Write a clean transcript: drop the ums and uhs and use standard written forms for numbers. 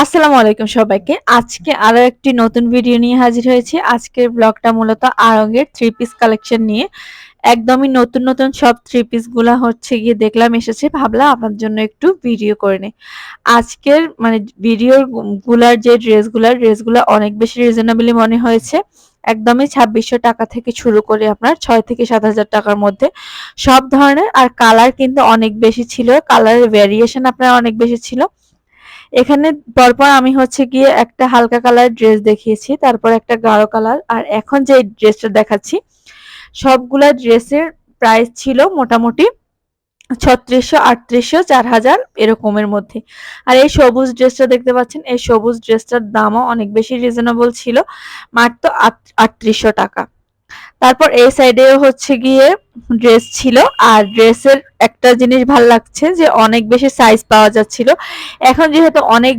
আসসালামু আলাইকুম সবাইকে। আজকে আরো একটি নতুন ভিডিও নিয়ে হাজির হয়েছি। আজকের ব্লগটা মূলত আরঙের থ্রি পিস কালেকশন নিয়ে। একদমই নতুন নতুন সব থ্রি পিস গুলা হচ্ছে গিয়ে দেখলাম এসেছে, ভাবলাম আপনার জন্য একটু ভিডিও করে নেই। আজকের মানে ভিডিও গুলার যে ড্রেসগুলা অনেক বেশি রিজনেবলি মনে হয়েছে। একদমই 2600 টাকা থেকে শুরু করে আপনার 6 থেকে 7000 টাকার মধ্যে সব ধরনের। আর কালার কিন্তু অনেক বেশি ছিল, কালারের ভেরিয়েশন আপনার অনেক বেশি ছিল। এখানে পরপর আমি হচ্ছে গিয়ে একটা হালকা কালার ড্রেস দেখিয়েছি, তারপর একটা গাঢ় কালার, আর এখন যে ড্রেসটা দেখাচ্ছি সবগুলা ড্রেসের প্রাইস ছিল মোটামুটি 3600, 3800, 4000 এরকমের মধ্যে। আর এই সবুজ ড্রেসটা দেখতে পাচ্ছেন, এই সবুজ ড্রেসটার দামও অনেক বেশি রিজনেবল ছিল, মাত্র 3800 টাকা। তারপর এই সাইডেও হচ্ছে গিয়ে ড্রেস ছিল। আর ড্রেসের একটা জিনিস ভাল লাগছে যে অনেক বেশি সাইজ পাওয়া যাচ্ছিল। এখন যেহেতু অনেক